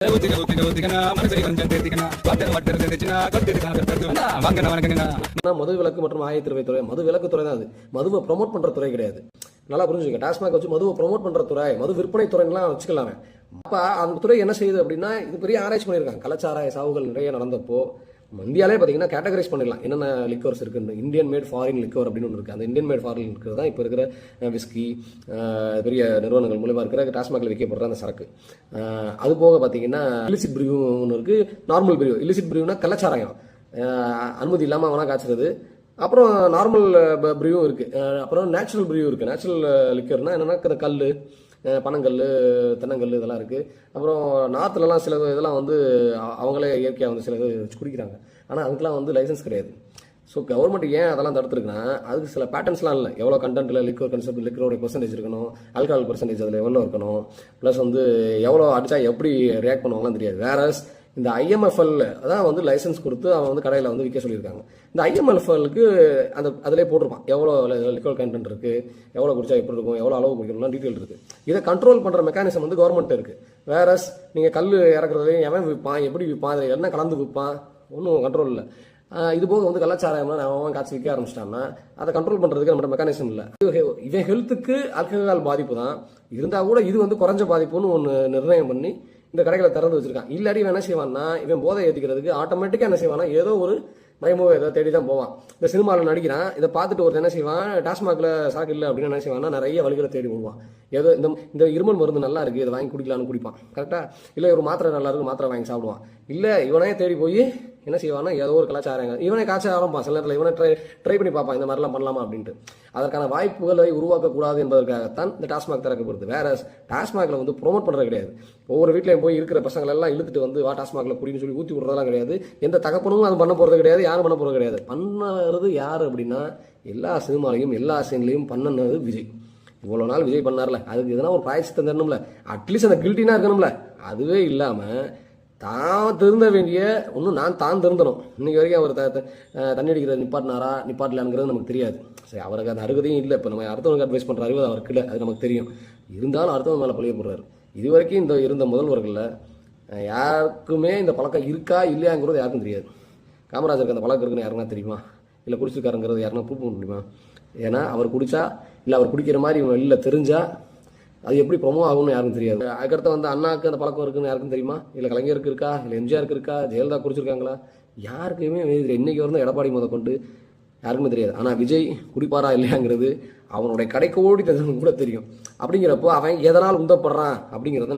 மதுவிலக்கு மற்றும் ஆயத்திருவைத்துறை மதுவிலக்குத்துறை தான். அது மதுவை ப்ரொமோட் பண்ற துறை கிடையாது. நல்லா புரிஞ்சுக்க. டாஸ்மாக் வச்சு மதுவை ப்ரொமோட் பண்ற துறை, மது விற்பனை துறைலாம் வச்சுக்கலாமே. அப்ப அந்த துறை என்ன செய்யுது அப்படின்னா, இது பெரிய ஆராய்ச்சி பண்ணியிருக்காங்க. கலாச்சார சாவுகள் நிறைய நடந்தப்போ இந்தியாலே பார்த்தீங்கன்னா கேட்டகரைஸ் பண்ணிடலாம் என்னென்ன லிக்கர்ஸ் இருக்குன்னு. இந்தியன் மேட் ஃபாரின் லிக்கர் அப்படின்னு ஒன்று இருக்குது. அந்த இந்தியன் மேட் ஃபாரின் லிக்கர் தான் இப்போ இருக்கிற விஸ்கி பெரிய நிறுவனங்கள் மூலமாக இருக்கிற டாஸ்மாகில் விற்கப்படுற அந்த சரக்கு. அது போக பார்த்தீங்கன்னா இல்லிசிட் பிரியூ ஒன்று இருக்குது, நார்மல் பிரியூ. இல்லிசிட் பிரியூனா கள்ளச்சாராயம், அனுமதி இல்லாமல் அவனா காய்ச்சறது. அப்புறம் நார்மல் பிரியூ இருக்குது. அப்புறம் நேச்சுரல் பிரியூ இருக்குது. நேச்சுரல் லிக்கர்னா என்னென்னா கல், பனங்கல், தென்னங்கல் இதெல்லாம் இருக்குது. அப்புறம் நார்த்துலலாம் சில இதெல்லாம் வந்து அவங்களே இயற்கையாக வந்து சில இது வச்சு குடிக்கிறாங்க. ஆனால் அதுக்கெலாம் வந்து லைசன்ஸ் கிடையாது. ஸோ கவர்மெண்ட் ஏன் அதெல்லாம் தடுத்துருக்குன்னா, அதுக்கு சில பேட்டர்ன்ஸ்லாம் இல்லை. எவ்வளோ கண்டென்ட்டில் லிக்கர் கன்செப்ட், லிக்கரோட பெர்சன்டேஜ் இருக்கணும், ஆல்கஹால் பெர்சன்டேஜ் அதில் எவ்வளோ இருக்கணும், ப்ளஸ் வந்து எவ்வளோ அடித்தா எப்படி ரியாக்ட் பண்ணுவாங்கலாம் தெரியாது. வேறஸ் இந்த IMFL அதான் வந்து லைசன்ஸ் கொடுத்து அவன் வந்து கடையில் வந்து விற்க சொல்லியிருக்காங்க. இந்த IMFLக்கு அந்த அதிலே போட்டிருப்பான் எவ்வளோ லிக்கர் கண்டென்ட் இருக்குது, எவ்வளோ குடிச்சா எப்படி இருக்கும், எவ்வளோ அளவு குடிக்கணும்லாம் டீட்டெயில் இருக்குது. இதை கண்ட்ரோல் பண்ணுற மெக்கானிசம் வந்து கவர்மெண்ட் இருக்குது. வேறஸ் நீங்கள் கல் இறக்குறதையும் எவன் விற்பான், எப்படி விற்பான், அதில் என்ன கலந்து விற்பான், ஒன்றும் கண்ட்ரோல் இல்லை. இது போக வந்து கலாச்சாரம் அவன் காய்ச்சி விற்க ஆரம்பிச்சிட்டான்னா அதை கண்ட்ரோல் பண்ணுறதுக்கு நம்ம மெக்கானிசம் இல்லை. இவன் ஹெல்த்துக்கு ஆல்கஹால் பாதிப்பு தான் இருந்தால் கூட இது வந்து குறைஞ்ச பாதிப்புன்னு ஒன்று நிர்ணயம் பண்ணி இந்த கடைகளை திறந்து வச்சிருக்கான். இல்லாடி இவன் என்ன செய்வான்னா, இவன் போதை ஏற்றிக்கிறதுக்கு ஆட்டோமேட்டிக்காக என்ன செய்வானா, ஏதோ ஒரு மயமோ ஏதோ தேடி தான் போவான். இந்த சினிமாவில் நடிக்கிறான், இதை பார்த்துட்டு ஒருத்தர் என்ன செய்வான், டாஸ்மாகில் சாக்கு இல்லை அப்படின்னு என்ன செய்வான்னா நிறைய வழிகளை தேடி போடுவான். ஏதோ இந்த இருமல் மருந்து நல்லா இருக்குது, இதை வாங்கி குடிக்கலான்னு குடிப்பான். கரெக்டாக இல்லை, ஒரு மாத்திரை நல்லா இருக்குது, மாத்திரை வாங்கி சாப்பிடுவான். இல்லை இவனே தேடி போய் என்ன செய்வான்னா ஏதோ ஒரு கலாச்சாரம் இவனே காய்ச்ச ஆரம்பிப்பான். சில நேரத்தில் இவனை ட்ரை பண்ணி பார்ப்பான், இந்த மாதிரிலாம் பண்ணலாமா அப்படின்ட்டு. அதற்கான வாய்ப்புகளை உருவாக்கக்கூடாது என்பதற்காகத்தான் இந்த டாஸ்மாக் திறக்கப்படுது. வேற டாஸ்மாகில் வந்து ப்ரொமோட் பண்ணுறது கிடையாது. ஒவ்வொரு வீட்லையும் போய் இருக்கிற பசங்களெல்லாம் இழுத்துட்டு வந்து வா டாஸ்மாகில் குடின்னு சொல்லி ஊற்றி விடுறதெல்லாம் கிடையாது. எந்த தகப்பனும் அது பண்ண போகிறது கிடையாது, யாரும் பண்ண போகிறது கிடையாது. பண்ணுறது யார் அப்படின்னா, எல்லா சினிமாலையும் எல்லா சீன்லையும் பண்ணது விஜய். இவ்வளோ நாள் விஜய் பண்ணார்ல, அதுக்கு எதனா ஒரு பிராயச்சித்தம் தரணும்ல, அட்லீஸ்ட் அந்த கில்ட்டினா இருக்கணும்ல. அதுவே இல்லாமல் தான் திருந்த வேண்டிய ஒன்றும் தான் திருந்தணும். இன்னைக்கு வரைக்கும் அவர் தண்ணி அடிக்கிறத நிப்பாட்டலாங்கிறது நமக்கு தெரியாது. சரி, அவருக்கு அந்த அருகதையும் இல்லை. இப்போ நம்ம அடுத்தவனுக்கு அட்வைஸ் பண்ணுற அறிவு அவருக்கு இல்லை, அது நமக்கு தெரியும். இருந்தாலும் அடுத்தவங்க மேலே பழிய போடுறாரு. இது வரைக்கும் இந்த இருந்த முதல்வர்களில் யாருக்குமே இந்த பழக்கம் இருக்கா இல்லையாங்கிறது யாருக்கும் தெரியாது. காமராஜருக்கு அந்த பழக்கம் இருக்குன்னு யாருன்னா தெரியுமா? இல்லை குடிச்சிருக்காருங்கிறது யாருன்னா ப்ரூவ் பண்ண முடியுமா? ஏன்னா அவர் குடித்தா இல்லை அவர் குடிக்கிற மாதிரி இவங்க வெளியில் தெரிஞ்சால் அது எப்படி ப்ரொமோ ஆகும்னு யாருக்கும் தெரியாது. அதுக்கடுத்து வந்து அண்ணாக்கு அந்த பழக்கம் இருக்குன்னு யாருக்கும் தெரியுமா? இல்லை கலைஞருக்கு இருக்கா, இல்லை எம்ஜிஆருக்கு இருக்கா, ஜெயலலிதா குடிச்சிருக்காங்களா? யாருக்குமே தெரியும். இன்னைக்கு வந்து எடப்பாடி முத கொண்டு யாருக்குமே தெரியாது. ஆனால் விஜய் குடிப்பாரா இல்லையாங்கிறது அவனுடைய கடைக்கோடி கூட தெரியும். அப்படிங்கிறப்போ அவன் எதனால் உந்தப்படுறான் அப்படிங்கிறத